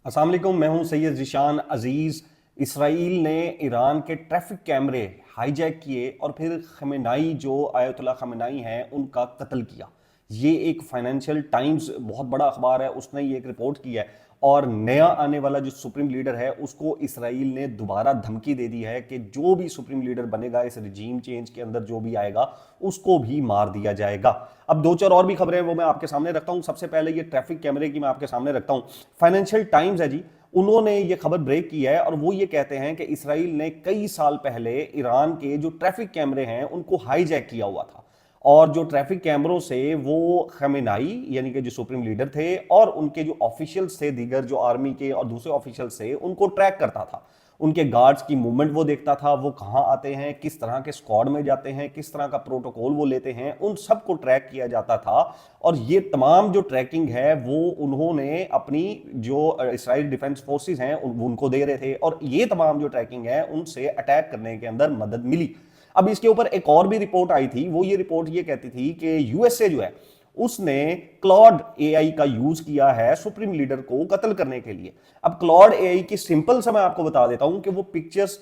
अस्सलाम वालेकुम, मैं हूं सैयद ज़ीशान अजीज़। इसराइल ने ईरान के ट्रैफिक कैमरे हाईजैक किए और फिर खमेनाई जो आयतुल्लाह खमेनाई हैं उनका कत्ल किया। ये एक फाइनेंशियल टाइम्स बहुत बड़ा अखबार है, उसने ये एक रिपोर्ट की है। और नया आने वाला जो सुप्रीम लीडर है उसको इसराइल ने दोबारा धमकी दे दी है कि जो भी सुप्रीम लीडर बनेगा इस रिजीम चेंज के अंदर जो भी आएगा उसको भी मार दिया जाएगा। अब दो चार और भी खबरें हैं वो मैं आपके सामने रखता हूं। सबसे पहले ये ट्रैफिक कैमरे की मैं आपके सामने रखता हूं। फाइनेंशियल टाइम्स है जी, उन्होंने ये खबर ब्रेक की है और वो ये कहते हैं कि इसराइल ने कई साल पहले ईरान के जो ट्रैफिक कैमरे हैं उनको हाईजैक किया हुआ था और जो ट्रैफिक कैमरों से वो खमेनाई यानी कि जो सुप्रीम लीडर थे और उनके जो ऑफिशियल्स थे, दीगर जो आर्मी के और दूसरे ऑफिशियल्स थे, उनको ट्रैक करता था। उनके गार्ड्स की मूवमेंट वो देखता था, वो कहाँ आते हैं, किस तरह के स्क्वाड में जाते हैं, किस तरह का प्रोटोकॉल वो लेते हैं, उन सबको ट्रैक किया जाता था। और ये तमाम जो ट्रैकिंग है वो उन्होंने अपनी जो इसराइल डिफेंस फोर्सेस हैं उनको दे रहे थे और ये तमाम जो ट्रैकिंग है उनसे अटैक करने के अंदर मदद मिली। अब इसके ऊपर एक और भी रिपोर्ट आई थी, वो ये रिपोर्ट ये कहती थी कि यूएसए जो है उसने क्लॉड एआई का यूज किया है सुप्रीम लीडर को कत्ल करने के लिए। अब क्लॉड एआई की सिंपल सा मैं आपको बता देता हूं कि वो पिक्चर्स,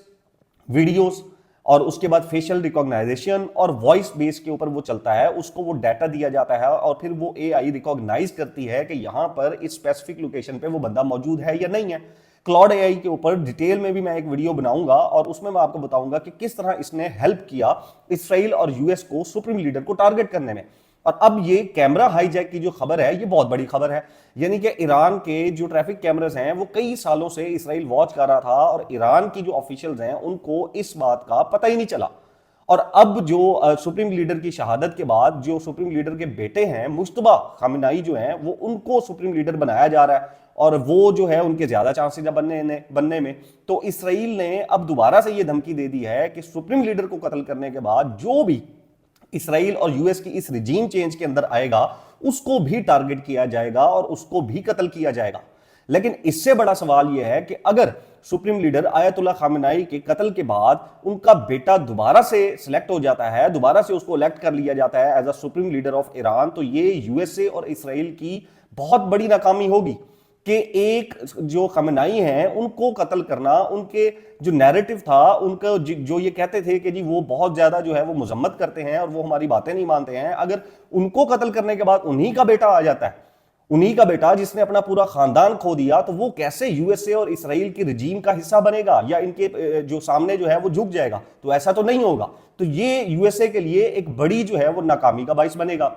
वीडियोस और उसके बाद फेशियल रिकॉग्नाइजेशन और वॉइस बेस के ऊपर वो चलता है, उसको वो डाटा दिया जाता है और फिर वो एआई रिकॉग्नाइज करती है कि यहां पर इस स्पेसिफिक लोकेशन पे वो बंदा मौजूद है या नहीं है। क्लॉड एआई के ऊपर डिटेल में भी मैं एक वीडियो बनाऊंगा और उसमें मैं आपको बताऊंगा कि किस तरह इसने हेल्प किया इसराइल और यूएस को सुप्रीम लीडर को टारगेट करने में। और अब ये कैमरा हाईजैक की जो खबर है ये बहुत बड़ी खबर है, यानी कि ईरान के जो ट्रैफिक कैमरास हैं वो कई सालों से इसराइल वॉच कर रहा था और ईरान की जो ऑफिशियल्स हैं उनको इस बात का पता ही नहीं चला। और अब जो सुप्रीम लीडर की शहादत के बाद जो सुप्रीम लीडर के बेटे हैं मुश्तबा खामिनाई जो हैं वो उनको सुप्रीम लीडर बनाया जा रहा है और वो जो है उनके ज्यादा चांसेस है बनने में। तो इसराइल ने अब दोबारा से ये धमकी दे दी है कि सुप्रीम लीडर को कत्ल करने के बाद जो भी इसराइल और यूएस की इस रिजीम चेंज के अंदर आएगा उसको भी टारगेट किया जाएगा और उसको भी कत्ल किया जाएगा। लेकिन इससे बड़ा सवाल यह है कि अगर सुप्रीम लीडर आयतुल्लाह खामेनाई के कत्ल के बाद उनका बेटा दोबारा से सिलेक्ट हो जाता है, दोबारा से उसको इलेक्ट कर लिया जाता है as a supreme leader of Iran, तो ये यूएसए और इसराइल की बहुत बड़ी नाकामी होगी कि एक जो खमेनाई हैं उनको कत्ल करना, उनके जो नैरेटिव था उनका जो ये कहते थे कि जी वो बहुत ज्यादा जो है वो मजम्मत करते हैं और वो हमारी बातें नहीं मानते हैं, अगर उनको कत्ल करने के बाद उन्हीं का बेटा आ जाता है, उन्हीं का बेटा जिसने अपना पूरा खानदान खो दिया, तो वो कैसे यूएसए और इसराइल की रिजीम का हिस्सा बनेगा या इनके जो सामने जो है वो झुक जाएगा? तो ऐसा तो नहीं होगा। तो ये यूएसए के लिए एक बड़ी जो है वो नाकामी का बाइस बनेगा।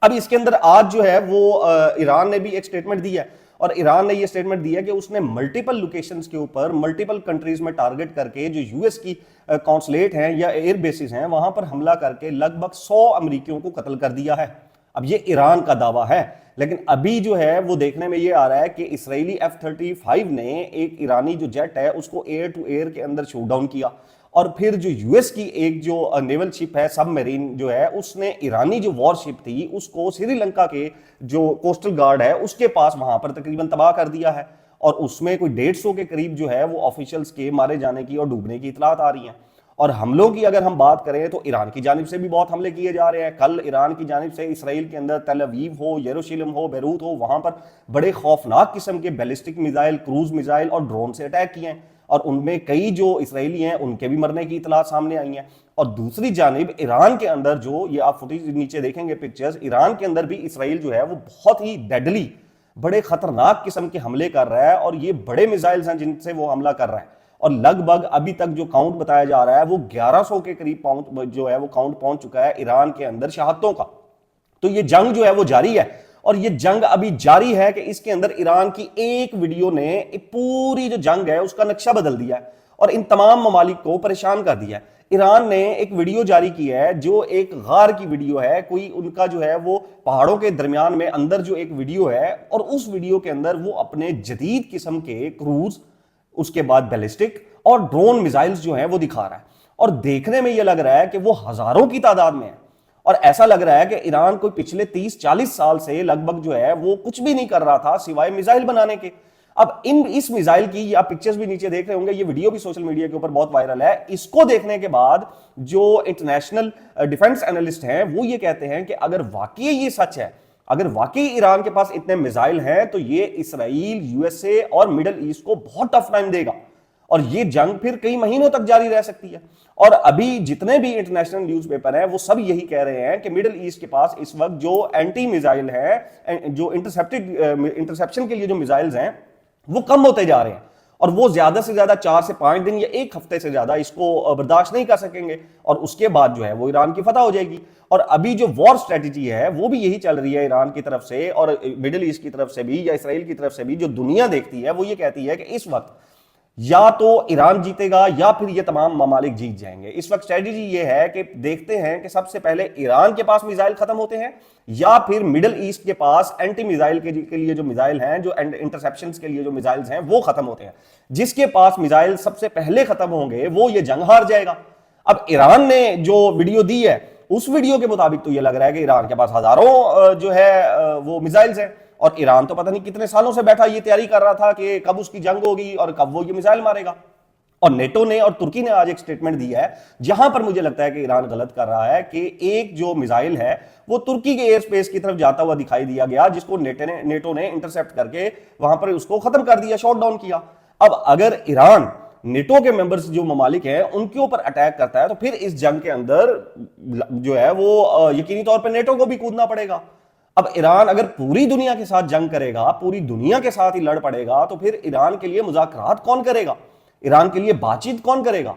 अब इसके अंदर आज जो है वो ईरान ने भी एक स्टेटमेंट दी है और ईरान ने ये स्टेटमेंट दी है कि उसने मल्टीपल लोकेशंस के ऊपर मल्टीपल कंट्रीज में टारगेट करके जो यूएस की कॉन्सुलेट हैं या एयर बेसिस हैं वहां पर हमला करके लगभग 100 अमेरिकियों को कत्ल कर दिया है। अब ये ईरान का दावा है, लेकिन अभी जो है वो देखने में ये आ रहा है कि इसराइली F-35 ने एक ईरानी जो जेट है उसको एयर टू एयर के अंदर शूट डाउन किया और फिर जो यूएस की एक जो नेवल शिप है, सबमरीन जो है, उसने ईरानी जो वॉरशिप थी उसको श्रीलंका के जो कोस्टल गार्ड है उसके पास वहां पर तकरीबन तबाह कर दिया है और उसमें कोई 150 के करीब जो है वो ऑफिशियल्स के मारे जाने की और डूबने की इतलात आ रही हैं। और हमलों की अगर हम बात करें तो ईरान की जानिब से भी बहुत हमले किए जा रहे हैं। कल ईरान की जानिब से इसराइल के अंदर तल अवीव हो, यरूशलेम हो, बेरूत हो, वहां पर बड़े खौफनाक किस्म के बैलिस्टिक मिसाइल, क्रूज मिसाइल और ड्रोन से अटैक किए हैं और उनमें कई जो इसराइली हैं उनके भी मरने की इतलात सामने आई हैं। और दूसरी जानिब ईरान के अंदर जो ये आप फुटेज नीचे देखेंगे पिक्चर्स, ईरान के अंदर भी इसराइल जो है वो बहुत ही डेडली, बड़े खतरनाक किस्म के हमले कर रहा है और ये बड़े मिसाइल्स हैं जिनसे वो हमला कर रहा है। और लगभग अभी तक जो काउंट बताया जा रहा है वो 1100 के करीब जो है वो काउंट पहुंच चुका है ईरान के अंदर शहादतों का। तो ये जंग जो है वो जारी है और ये जंग अभी जारी है कि इसके अंदर ईरान की एक वीडियो ने पूरी जो जंग है उसका नक्शा बदल दिया है और इन तमाम ममालिक को परेशान कर दिया है। ईरान ने एक वीडियो जारी की है जो एक गार की वीडियो है, कोई उनका जो है वो पहाड़ों के दरमियान में अंदर जो एक वीडियो है और उस वीडियो के अंदर वो अपने जदीद किस्म के क्रूज, उसके बाद बैलिस्टिक और ड्रोन मिसाइल्स जो हैं वो दिखा रहा है और देखने में ये लग रहा है कि वो हजारों की तादाद में है और ऐसा लग रहा है कि ईरान कोई पिछले 30-40 साल से लगभग जो है वो कुछ भी नहीं कर रहा था सिवाय मिसाइल बनाने के। अब इस मिसाइल की आप पिक्चर्स भी नीचे देख रहे होंगे, ये वीडियो भी सोशल मीडिया के ऊपर बहुत वायरल है। इसको देखने के बाद जो इंटरनेशनल डिफेंस एनालिस्ट हैं वो ये कहते हैं कि अगर वाकई ये सच है अगर वाकई ईरान के पास इतने मिसाइल हैं तो ये इसराइल, यूएसए और मिडल ईस्ट को बहुत टफ टाइम देगा और ये जंग फिर कई महीनों तक जारी रह सकती है। और अभी जितने भी इंटरनेशनल न्यूज़पेपर हैं वो सब यही कह रहे हैं कि मिडिल ईस्ट के पास इस वक्त जो एंटी मिसाइल है, जो इंटरसेप्शन के लिए जो मिसाइल्स हैं वो कम होते जा रहे हैं और वो ज्यादा से ज्यादा 4 से 5 दिन या एक हफ्ते से ज्यादा इसको बर्दाश्त नहीं कर सकेंगे और उसके बाद जो है वो ईरान की फतह हो जाएगी। और अभी जो वॉर स्ट्रेटेजी है वो भी यही चल रही है ईरान की तरफ से और मिडिल ईस्ट की तरफ से भी या इसराइल की तरफ से भी, जो दुनिया देखती है वो ये कहती है कि इस वक्त या तो ईरान जीतेगा या फिर ये तमाम ममालिक जीत जाएंगे। इस वक्त स्ट्रेटेजी ये है कि देखते हैं कि सबसे पहले ईरान के पास मिसाइल खत्म होते हैं या फिर मिडिल ईस्ट के पास एंटी मिसाइल के लिए जो मिसाइल हैं, जो इंटरसेप्शन के लिए जो मिसाइल्स हैं वो खत्म होते हैं। जिसके पास मिसाइल सबसे पहले खत्म होंगे वो ये जंग हार जाएगा। अब ईरान ने जो वीडियो दी है उस वीडियो के मुताबिक तो ये लग रहा है कि ईरान के पास हजारों जो है वो मिसाइल्स हैं और ईरान तो पता नहीं कितने सालों से बैठा ये तैयारी कर रहा था कि कब उसकी जंग होगी और कब वो ये मिसाइल मारेगा। और नेटो ने और तुर्की ने आज एक स्टेटमेंट दिया है जहां पर मुझे लगता है कि ईरान गलत कर रहा है कि एक जो मिसाइल है वो तुर्की के एयर स्पेस की तरफ जाता हुआ दिखाई दिया गया, जिसको नेटो ने इंटरसेप्ट करके वहां पर उसको खत्म कर दिया, शॉट डाउन किया। अब अगर ईरान नेटो के मेंबर्स जो ममालिक हैं उनके ऊपर अटैक करता है तो फिर इस जंग के अंदर जो है वो यकीनी तौर पर नेटो को भी कूदना पड़ेगा। अब ईरान अगर पूरी दुनिया के साथ जंग करेगा, पूरी दुनिया के साथ ही लड़ पड़ेगा, तो फिर ईरान के लिए मुज़ाकरात कौन करेगा, ईरान के लिए बातचीत कौन करेगा?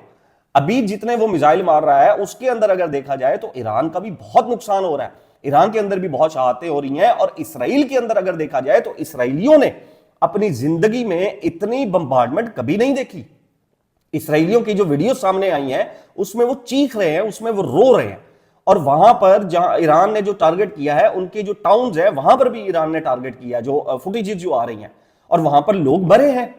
अभी जितने वो मिसाइल मार रहा है उसके अंदर अगर देखा जाए तो ईरान का भी बहुत नुकसान हो रहा है, ईरान के अंदर भी बहुत शहादतें हो रही हैं। और इसराइल के अंदर अगर देखा जाए तो इसराइलियों ने अपनी जिंदगी में इतनी बम्बार्डमेंट कभी नहीं देखी। इसराइलियों की जो वीडियो सामने आई हैं उसमें वो चीख रहे हैं, उसमें वो रो रहे हैं। और वहां पर जहां ईरान ने जो टारगेट किया है, उनके जो टाउन्स है वहां पर भी ईरान ने टारगेट किया, जो फुटेजेस जो आ रही हैं और वहां पर लोग मरे हैं।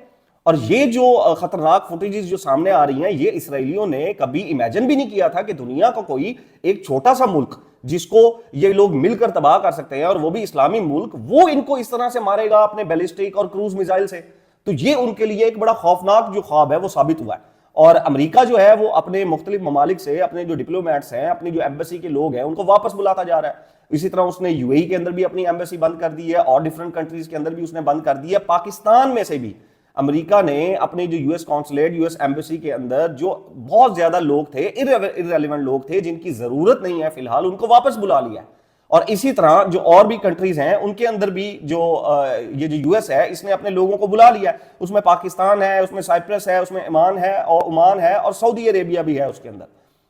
और ये जो खतरनाक फुटेजेस जो सामने आ रही हैं, ये इसराइलियों ने कभी इमेजिन भी नहीं किया था कि दुनिया का कोई एक छोटा सा मुल्क जिसको ये लोग मिलकर तबाह कर सकते हैं और वो भी इस्लामी मुल्क, वो इनको इस तरह से मारेगा अपने बैलिस्टिक और क्रूज मिसाइल से। तो ये उनके लिए एक बड़ा खौफनाक जो ख्वाब है वो साबित हुआ है। और अमेरिका जो है वो अपने मुख्तलिफ ममालिक से अपने जो डिप्लोमेट्स हैं, अपनी जो एम्बेसी के लोग हैं, उनको वापस बुलाता जा रहा है। इसी तरह उसने यूएई के अंदर भी अपनी एम्बेसी बंद कर दी है और डिफरेंट कंट्रीज के अंदर भी उसने बंद कर दी है। पाकिस्तान में से भी अमेरिका ने अपने जो यूएस कॉन्सुलेट, यूएस एम्बेसी के अंदर जो बहुत ज्यादा लोग थे, इररेलेवेंट लोग थे जिनकी जरूरत नहीं है फिलहाल, उनको वापस बुला लिया है। और इसी तरह जो और भी कंट्रीज हैं उनके अंदर भी जो ये जो यूएस है इसने अपने लोगों को बुला लिया है। उसमें पाकिस्तान है, उसमें साइप्रस है, उसमें ओमान है और सऊदी अरेबिया भी है उसके अंदर।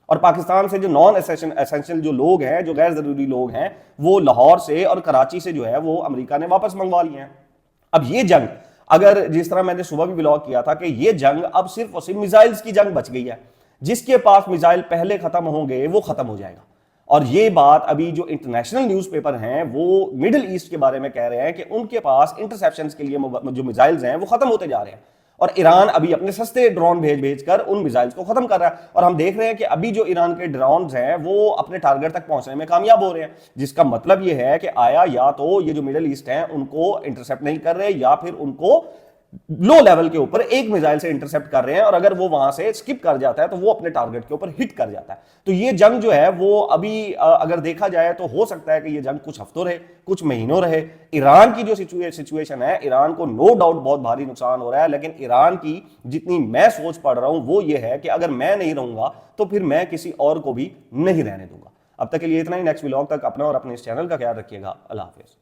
और पाकिस्तान से जो नॉन एसेंशियल जो लोग हैं, जो गैर जरूरी लोग हैं, वो लाहौर से और कराची से जो है वो अमेरिका ने वापस मंगवा लिए हैं। अब ये जंग, अगर जिस तरह मैंने सुबह भी ब्लॉग किया था कि ये जंग अब सिर्फ और सिर्फ मिसाइल्स की जंग बच गई है, जिसके पास मिसाइल पहले खत्म होंगे वो खत्म हो जाएगा। और ये बात अभी जो इंटरनेशनल न्यूज़पेपर हैं वो मिडिल ईस्ट के बारे में कह रहे हैं कि उनके पास इंटरसेप्शंस के लिए जो मिसाइल्स हैं वो खत्म होते जा रहे हैं और ईरान अभी अपने सस्ते ड्रोन भेज कर उन मिसाइल्स को खत्म कर रहा है। और हम देख रहे हैं कि अभी जो ईरान के ड्रोन हैं वो अपने टारगेट तक पहुंचने में कामयाब हो रहे हैं, जिसका मतलब ये है कि आया या तो ये जो मिडिल ईस्ट हैं उनको इंटरसेप्ट नहीं कर रहे या फिर उनको लो लेवल के ऊपर एक मिसाइल से इंटरसेप्ट कर रहे हैं और अगर वो वहां से स्किप कर जाता है तो वो अपने टारगेट के ऊपर हिट कर जाता है। तो ये जंग जो है वो अभी अगर देखा जाए तो हो सकता है कि ये जंग कुछ हफ्तों रहे, कुछ महीनों रहे। ईरान की जो सिचुएशन है, ईरान को नो डाउट बहुत भारी नुकसान हो रहा है, लेकिन ईरान की जितनी मैं सोच पढ़ रहा हूं वो ये है कि अगर मैं नहीं रहूंगा तो फिर मैं किसी और को भी नहीं रहने दूंगा। अब तक के लिए इतना ही। नेक्स्ट व्लॉग तक अपना और अपने इस चैनल का ख्याल रखिएगा। अल्लाह हाफिज।